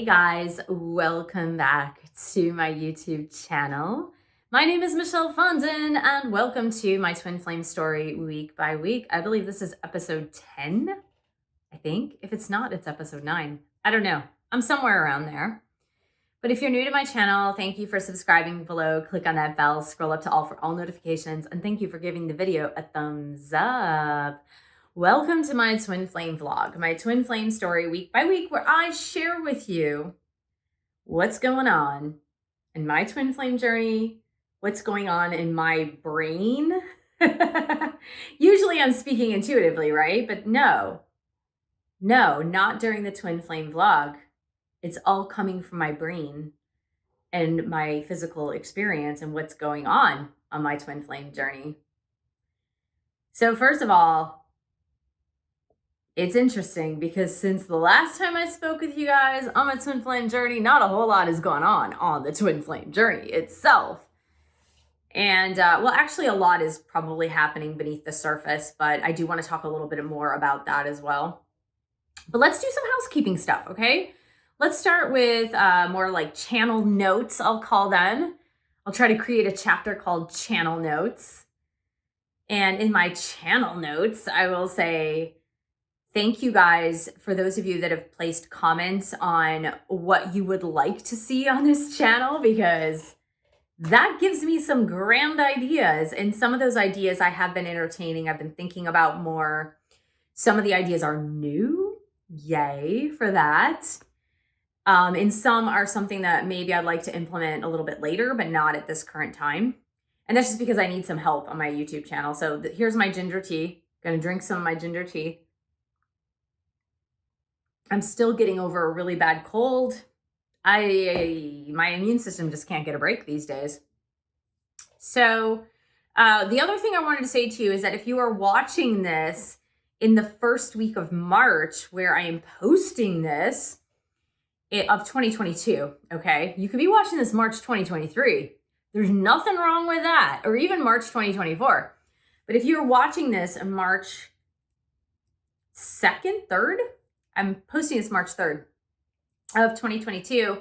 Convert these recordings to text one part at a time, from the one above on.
Guys, welcome back to my YouTube channel. My name is Michelle Fondin and welcome to my twin flame story week by week. I believe this is episode 10, I think. If it's not, it's episode 9. I don't know. I'm somewhere around there. But if you're new to my channel, thank you for subscribing below. Click on that bell, scroll up to all for all notifications, and thank you for giving the video a thumbs up. Welcome to my twin flame vlog, my twin flame story week by week, where I share with you what's going on in my twin flame journey, what's going on in my brain. Usually I'm speaking intuitively, right? But no, not during the twin flame vlog. It's all coming from my brain and my physical experience and what's going on my twin flame journey. So first of all, it's interesting because since the last time I spoke with you guys on my twin flame journey, not a whole lot has gone on the twin flame journey itself. And well, actually a lot is probably happening beneath the surface, but I do want to talk a little bit more about that as well. But let's do some housekeeping stuff, okay? Let's start with more like channel notes, I'll call them. I'll try to create a chapter called channel notes. And in my channel notes, I will say, thank you guys for those of you that have placed comments on what you would like to see on this channel, because that gives me some grand ideas. And some of those ideas I have been entertaining, I've been thinking about more. Some of the ideas are new, yay for that. And some are something that maybe I'd like to implement a little bit later, but not at this current time. And that's just because I need some help on my YouTube channel. So here's my ginger tea. Gonna drink some of my ginger tea. I'm still getting over a really bad cold. My immune system just can't get a break these days. So the other thing I wanted to say to you is that if you are watching this in the first week of March, where I am posting this of 2022, okay? You could be watching this March 2023. There's nothing wrong with that, or even March 2024. But if you're watching this on March 2nd, 3rd, I'm posting this March 3rd of 2022.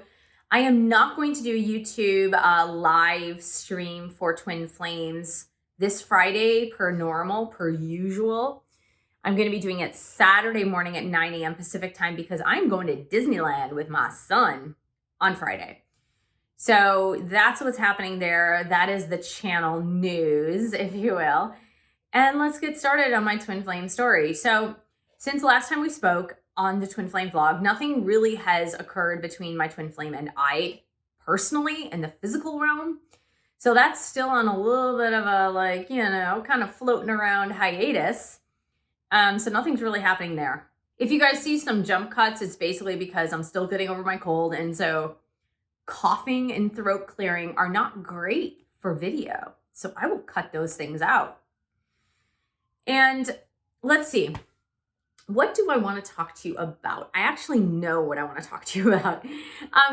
I am not going to do a YouTube live stream for Twin Flames this Friday per usual. I'm going to be doing it Saturday morning at 9 a.m. Pacific time because I'm going to Disneyland with my son on Friday. So that's what's happening there. That is the channel news, if you will. And let's get started on my twin flame story. So since the last time we spoke on the twin flame vlog, nothing really has occurred between my twin flame and I personally in the physical realm. So that's still on a little bit of a, kind of floating around hiatus. So nothing's really happening there. If you guys see some jump cuts, it's basically because I'm still getting over my cold. And so coughing and throat clearing are not great for video. So I will cut those things out. And let's see. What do I want to talk to you about? I actually know what I want to talk to you about.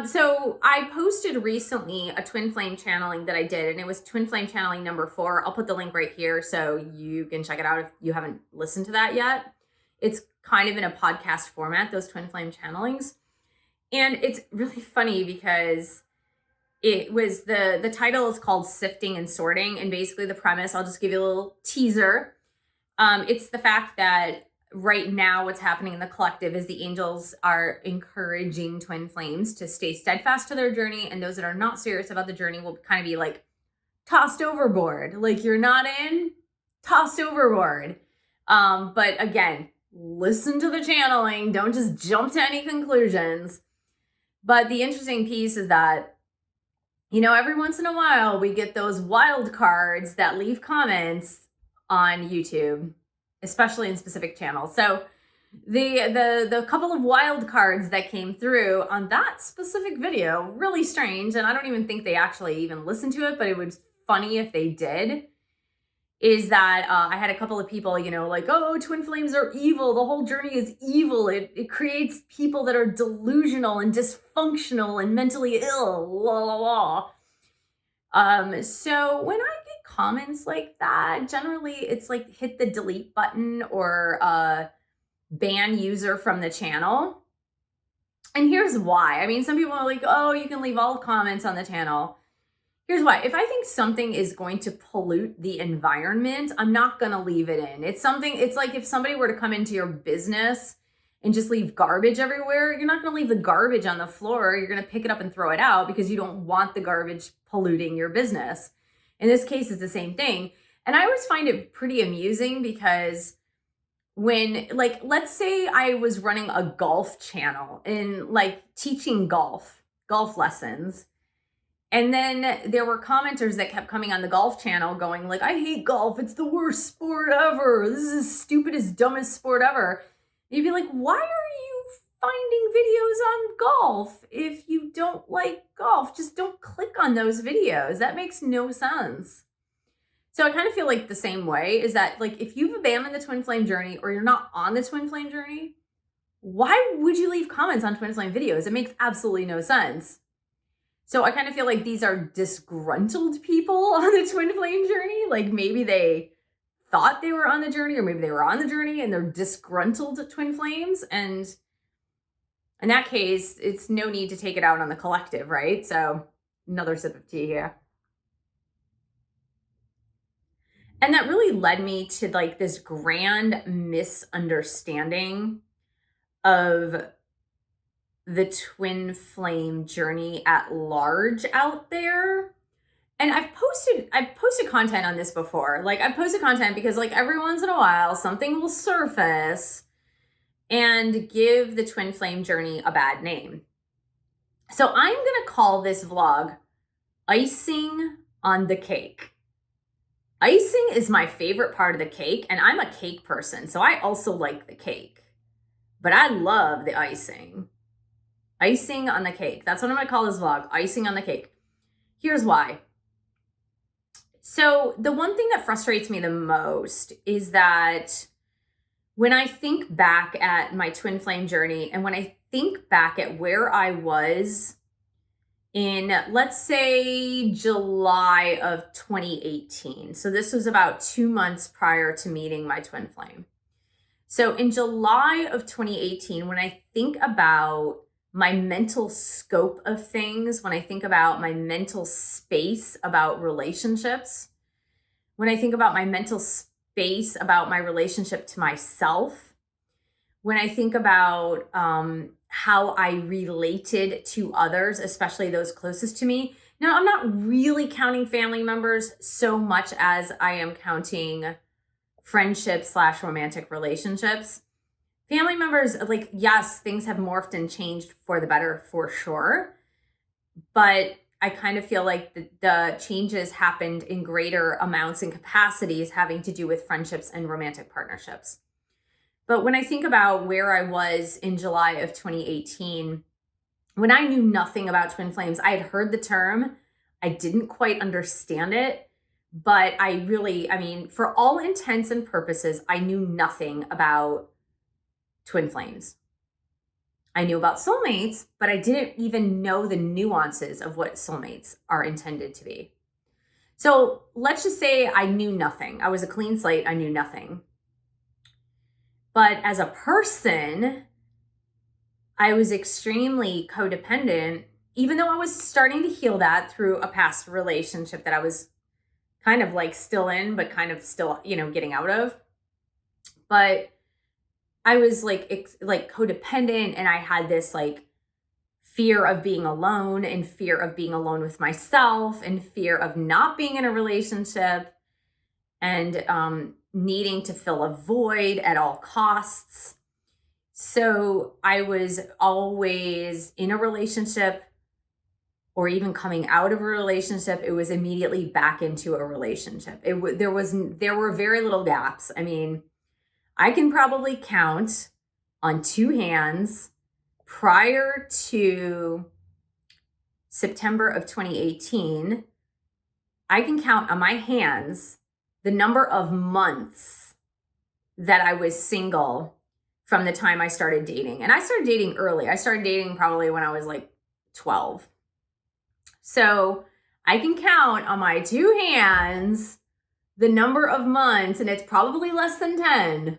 So I posted recently a twin flame channeling that I did, and it was twin flame channeling number 4. I'll put the link right here so you can check it out if you haven't listened to that yet. It's kind of in a podcast format, those twin flame channelings. And it's really funny because it was the title is called Sifting and Sorting. And basically the premise, I'll just give you a little teaser. It's the fact that right now what's happening in the collective is the angels are encouraging twin flames to stay steadfast to their journey, and those that are not serious about the journey will kind of be like tossed overboard. Like, you're not in, tossed overboard. But again, listen to the channeling, don't just jump to any conclusions. But the interesting piece is that, every once in a while we get those wild cards that leave comments on YouTube, especially in specific channels. So the couple of wild cards that came through on that specific video, really strange, and I don't even think they actually even listened to it, but it was funny if they did, is that I had a couple of people, like, oh, twin flames are evil. The whole journey is evil. It creates people that are delusional and dysfunctional and mentally ill, la la la. So when I get comments like that, generally it's like hit the delete button or ban user from the channel. And here's why. I mean, some people are like, oh, you can leave all comments on the channel. Here's why. If I think something is going to pollute the environment, I'm not going to leave it in. It's like if somebody were to come into your business and just leave garbage everywhere, you're not going to leave the garbage on the floor. You're going to pick it up and throw it out because you don't want the garbage polluting your business. In this case, it's the same thing. And I always find it pretty amusing because when, like, let's say I was running a golf channel and like teaching golf lessons. And then there were commenters that kept coming on the golf channel going like, I hate golf. It's the worst sport ever. This is the stupidest, dumbest sport ever. You'd be like, why are you finding videos on golf if you don't like golf? Just don't click on those videos. That makes no sense. So I kind of feel like the same way is that, like, if you've abandoned the twin flame journey or you're not on the twin flame journey, why would you leave comments on twin flame videos? It makes absolutely no sense. So I kind of feel like these are disgruntled people on the twin flame journey. Like maybe they thought they were on the journey, or maybe they were on the journey and they're disgruntled twin flames. And in that case, it's no need to take it out on the collective, right? So another sip of tea here. And that really led me to like this grand misunderstanding of the twin flame journey at large out there. And I've posted content on this before. Like I've posted content because like every once in a while something will surface and give the twin flame journey a bad name. So I'm going to call this vlog Icing on the Cake. Icing is my favorite part of the cake, and I'm a cake person, so I also like the cake. But I love the icing. Icing on the cake. That's what I'm going to call this vlog, Icing on the Cake. Here's why. So the one thing that frustrates me the most is that when I think back at my twin flame journey and when I think back at where I was in, let's say, July of 2018. So this was about 2 months prior to meeting my twin flame. So in July of 2018, when I think about my mental scope of things, when I think about my mental space about relationships, when I think about my mental space about my relationship to myself, when I think about how I related to others, especially those closest to me. Now, I'm not really counting family members so much as I am counting friendships / romantic relationships. Family members, like, yes, things have morphed and changed for the better for sure. But I kind of feel like the changes happened in greater amounts and capacities having to do with friendships and romantic partnerships. But when I think about where I was in July of 2018, when I knew nothing about twin flames, I had heard the term. I didn't quite understand it, but I mean, for all intents and purposes, I knew nothing about twin flames. I knew about soulmates, but I didn't even know the nuances of what soulmates are intended to be. So let's just say I knew nothing. I was a clean slate. I knew nothing. But as a person, I was extremely codependent, even though I was starting to heal that through a past relationship that I was kind of like still in, but kind of still, getting out of. But I was like codependent, and I had this like fear of being alone and fear of being alone with myself and fear of not being in a relationship and needing to fill a void at all costs. So I was always in a relationship, or even coming out of a relationship, it was immediately back into a relationship. There were very little gaps. I mean, I can probably count on 2 hands prior to September of 2018. I can count on my hands the number of months that I was single from the time I started dating. And I started dating early. I started dating probably when I was like 12. So I can count on my 2 hands the number of months, and it's probably less than 10,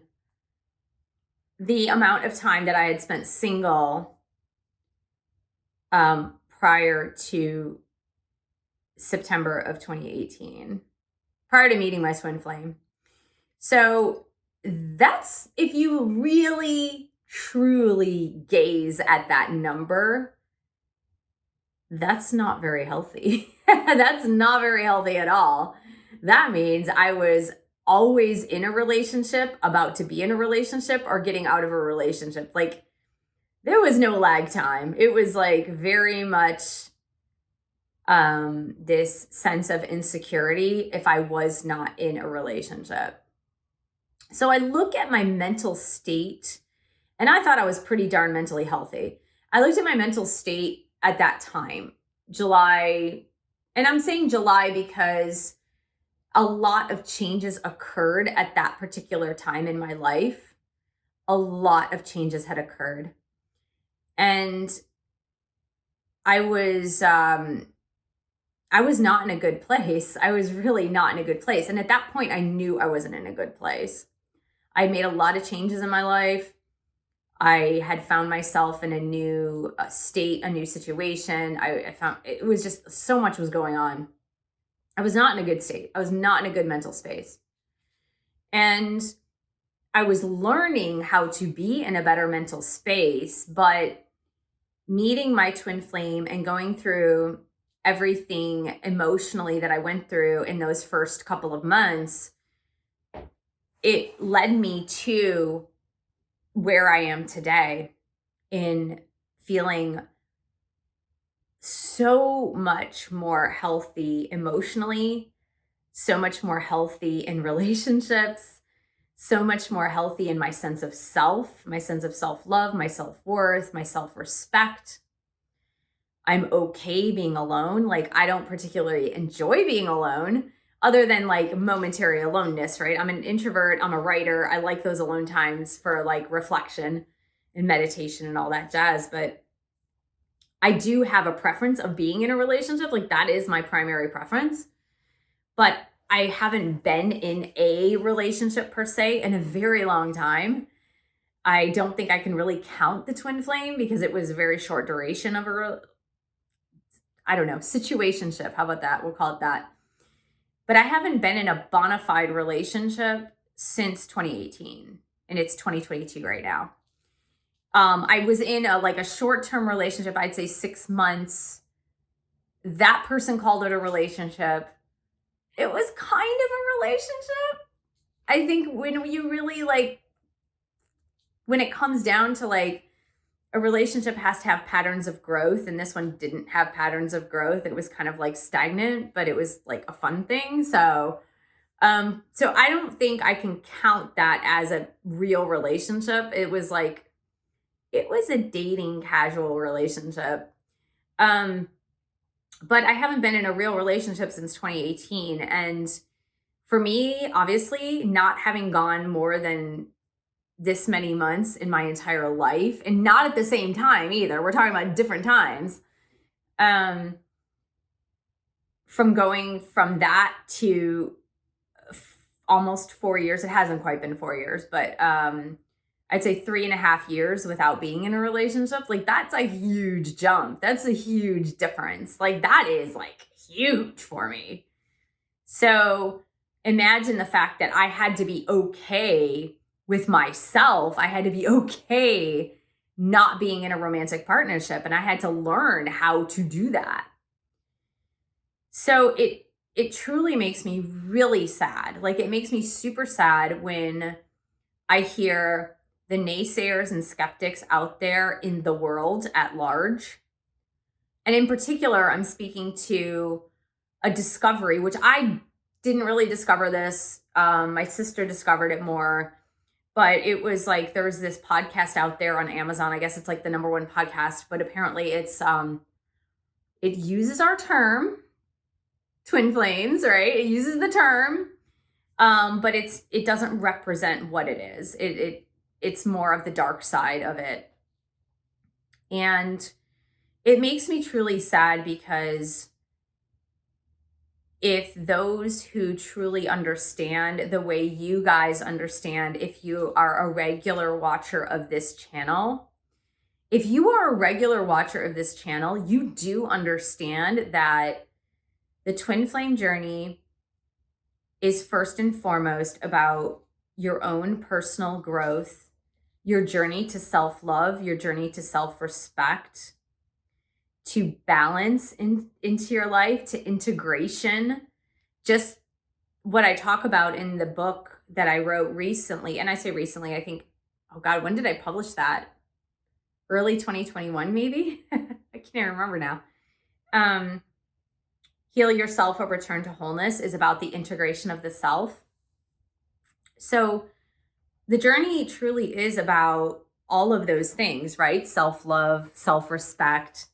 the amount of time that I had spent single prior to September of 2018, prior to meeting my twin flame. So that's, if you really truly gaze at that number, that's not very healthy. That's not very healthy at all. That means I was always in a relationship, about to be in a relationship, or getting out of a relationship. Like, there was no lag time. It was like very much this sense of insecurity if I was not in a relationship. So I look at my mental state, and I thought I was pretty darn mentally healthy. I looked at my mental state at that time, July, and I'm saying July because a lot of changes occurred at that particular time in my life. A lot of changes had occurred. And I was not in a good place. I was really not in a good place. And at that point, I knew I wasn't in a good place. I made a lot of changes in my life. I had found myself in a new state, a new situation. I found it was just so much was going on. I was not in a good state. I was not in a good mental space. And I was learning how to be in a better mental space, but meeting my twin flame and going through everything emotionally that I went through in those first couple of months, it led me to where I am today, in feeling so much more healthy emotionally, so much more healthy in relationships, so much more healthy in my sense of self, my sense of self-love, my self-worth, my self-respect. I'm okay being alone. Like, I don't particularly enjoy being alone, other than like momentary aloneness, right? I'm an introvert, I'm a writer. I like those alone times for like reflection and meditation and all that jazz. But I do have a preference of being in a relationship. Like, that is my primary preference. But I haven't been in a relationship per se in a very long time. I don't think I can really count the twin flame because it was a very short duration of situationship. How about that? We'll call it that. But I haven't been in a bona fide relationship since 2018, and it's 2022 right now. I was in a short-term relationship, I'd say 6 months. That person called it a relationship. It was kind of a relationship. I think when you really when it comes down to a relationship has to have patterns of growth, and this one didn't have patterns of growth. It was kind of stagnant, but it was a fun thing. So I don't think I can count that as a real relationship. It was a dating casual relationship. But I haven't been in a real relationship since 2018. And for me, obviously, not having gone more than this many months in my entire life, and not at the same time either. We're talking about different times. From going from that to almost 4 years, it hasn't quite been 4 years, but I'd say 3.5 years without being in a relationship. That's a huge jump. That's a huge difference. That is huge for me. So imagine the fact that I had to be okay with myself. I had to be okay not being in a romantic partnership, and I had to learn how to do that. So it truly makes me really sad. It makes me super sad when I hear the naysayers and skeptics out there in the world at large. And in particular, I'm speaking to a discovery, which I didn't really discover this. My sister discovered it more. But it was there was this podcast out there on Amazon. I guess it's the #1 podcast, but apparently it uses our term, twin flames, right? It uses the term, but it doesn't represent what it is. It's more of the dark side of it. And it makes me truly sad, because if those who truly understand the way you guys understand, if you are a regular watcher of this channel, if you are a regular watcher of this channel, you do understand that the twin flame journey is first and foremost about your own personal growth, your journey to self-love, your journey to self-respect, to balance into your life, to integration. Just what I talk about in the book that I wrote recently, and I say recently, I think, oh God, when did I publish that? Early 2021, maybe? I can't remember now. Heal Yourself or Return to Wholeness is about the integration of the self. So the journey truly is about all of those things, right? Self-love, self-respect,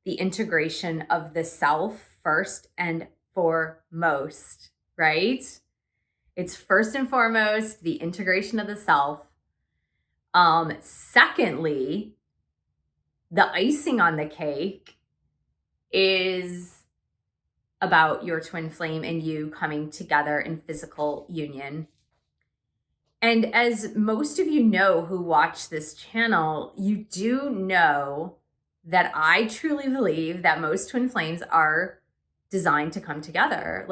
the integration of the self first and foremost, right? It's first and foremost the integration of the self. Secondly, the icing on the cake is about your twin flame and you coming together in physical union. And as most of you know who watch this channel, you do know that I truly believe that most twin flames are designed to come together.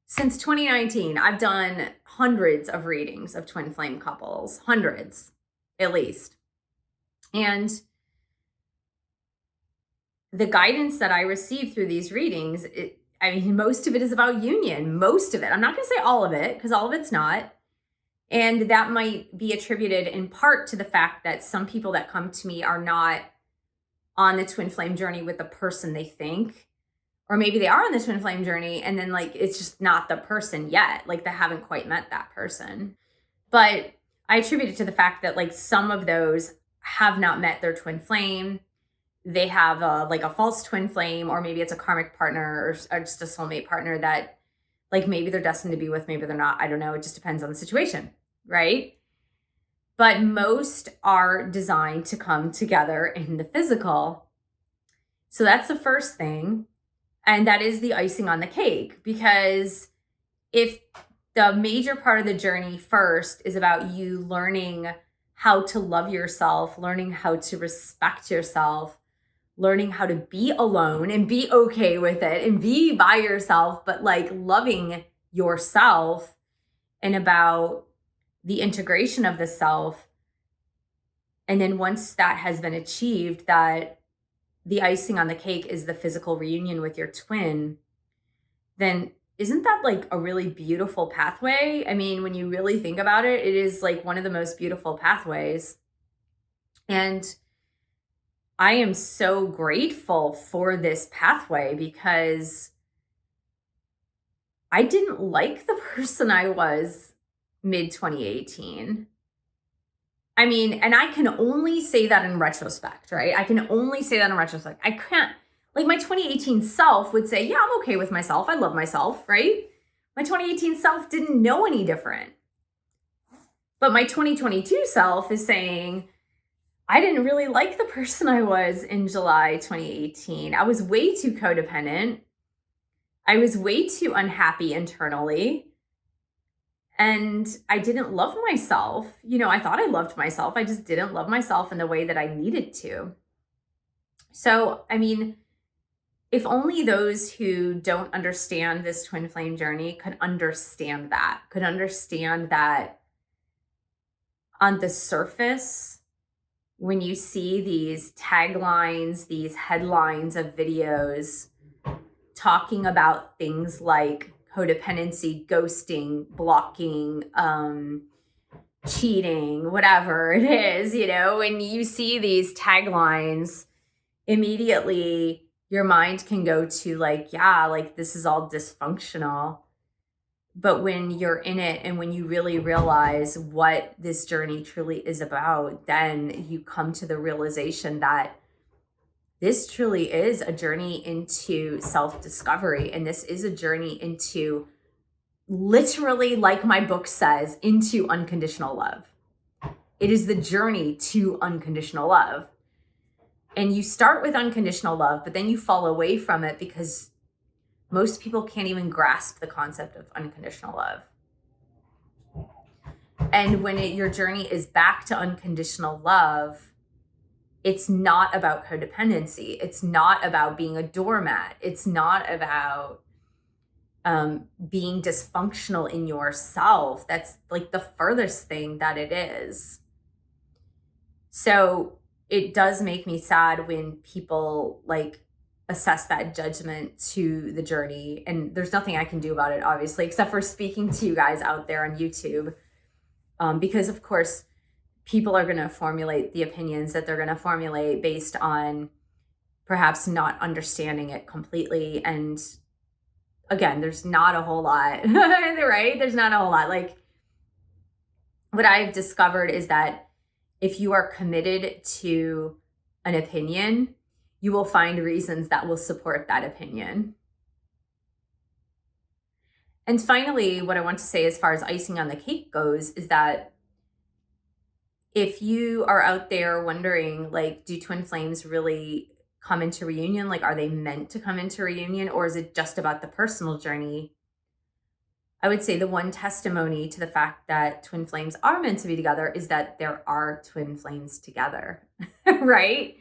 Since 2019, I've done hundreds of readings of twin flame couples, hundreds at least. And the guidance that I receive through these readings, most of it is about union, most of it. I'm not going to say all of it, because all of it's not. And that might be attributed in part to the fact that some people that come to me are not on the twin flame journey with the person they think, or maybe they are on the twin flame journey and then it's just not the person yet. They haven't quite met that person. But I attribute it to the fact that some of those have not met their twin flame. They have a false twin flame, or maybe it's a karmic partner or just a soulmate partner that maybe they're destined to be with, maybe they're not. I don't know. It just depends on the situation, right? But most are designed to come together in the physical. So that's the first thing. And that is the icing on the cake, because if the major part of the journey first is about you learning how to love yourself, learning how to respect yourself, learning how to be alone and be okay with it and be by yourself, but loving yourself, and about the integration of the self. And then once that has been achieved, that the icing on the cake is the physical reunion with your twin, then isn't that a really beautiful pathway? When you really think about it, it is one of the most beautiful pathways. And I am so grateful for this pathway, because I didn't like the person I was mid-2018. And I can only say that in retrospect, right? I can only say that in retrospect. I can't, my 2018 self would say, yeah, I'm okay with myself. I love myself, right? My 2018 self didn't know any different. But my 2022 self is saying, I didn't really like the person I was in July 2018. I was way too codependent. I was way too unhappy internally. And I didn't love myself. I thought I loved myself. I just didn't love myself in the way that I needed to. So, if only those who don't understand this twin flame journey could understand that on the surface, when you see these taglines, these headlines of videos talking about things like codependency, ghosting, blocking, cheating, whatever it is, when you see these taglines, immediately your mind can go to this is all dysfunctional. But when you're in it and when you really realize what this journey truly is about, then you come to the realization that this truly is a journey into self-discovery. And this is a journey into, literally, like my book says, into unconditional love. It is the journey to unconditional love. And you start with unconditional love, but then you fall away from it because most people can't even grasp the concept of unconditional love. And when your journey is back to unconditional love, it's not about codependency. It's not about being a doormat. It's not about being dysfunctional in yourself. That's like the furthest thing that it is. So it does make me sad when people like assess that judgment to the journey. And there's nothing I can do about it, obviously, except for speaking to you guys out there on YouTube. Because of course, people are going to formulate the opinions that they're going to formulate based on perhaps not understanding it completely. And again, there's not a whole lot, right? There's not a whole lot. Like, what I've discovered is that if you are committed to an opinion, you will find reasons that will support that opinion. And finally, what I want to say as far as icing on the cake goes is that if you are out there wondering, like, do twin flames really come into reunion? Like, are they meant to come into reunion, or is it just about the personal journey? I would say the one testimony to the fact that twin flames are meant to be together is that there are twin flames together, right?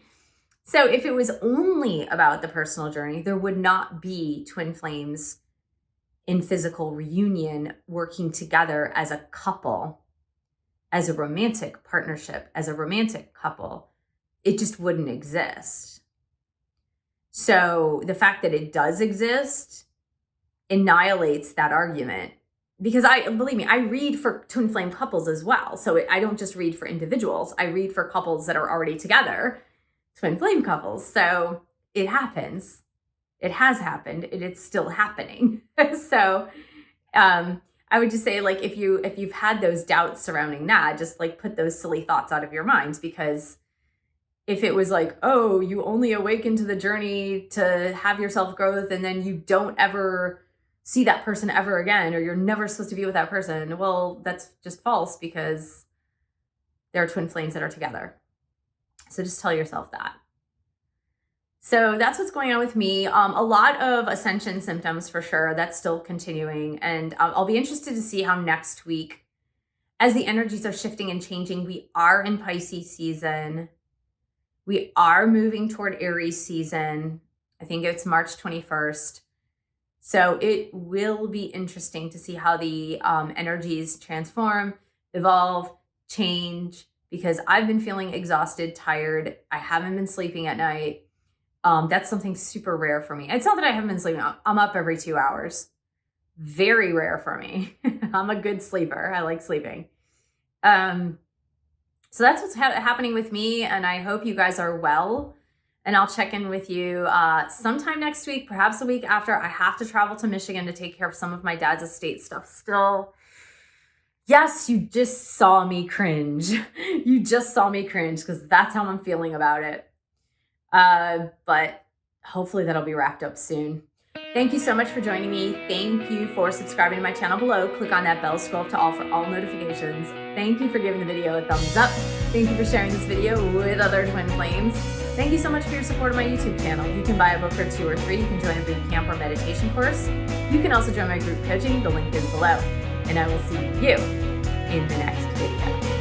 So if it was only about the personal journey, there would not be twin flames in physical reunion working together as a couple, as a romantic partnership, as a romantic couple. It just wouldn't exist. So the fact that it does exist annihilates that argument, because believe me, I read for twin flame couples as well. So I don't just read for individuals. I read for couples that are already together, twin flame couples. So it happens. It has happened, and it's still happening. So I would just say, like, if you've had those doubts surrounding that, just like put those silly thoughts out of your minds, because if it was like, oh, you only awaken to the journey to have your self-growth and then you don't ever see that person ever again, or you're never supposed to be with that person, well, that's just false, because there are twin flames that are together. So just tell yourself that. So that's what's going on with me. A lot of ascension symptoms for sure. That's still continuing. And I'll be interested to see how next week, as the energies are shifting and changing, we are in Pisces season. We are moving toward Aries season. I think it's March 21st. So it will be interesting to see how the energies transform, evolve, change, because I've been feeling exhausted, tired. I haven't been sleeping at night. That's something super rare for me. It's not that I haven't been sleeping. I'm up every 2 hours. Very rare for me. I'm a good sleeper. I like sleeping. So that's what's happening with me, and I hope you guys are well. And I'll check in with you sometime next week, perhaps the week after. I have to travel to Michigan to take care of some of my dad's estate stuff still. Yes, you just saw me cringe. You just saw me cringe, because that's how I'm feeling about it. But hopefully that'll be wrapped up soon. Thank you so much for joining me. Thank you for subscribing to my channel below. Click on that bell, scroll up to all for all notifications. Thank you for giving the video a thumbs up. Thank you for sharing this video with other twin flames. Thank you so much for your support of my YouTube channel. You can buy a book or 2 or 3. You can join a boot camp or meditation course. You can also join my group coaching. The link is below. And I will see you in the next video.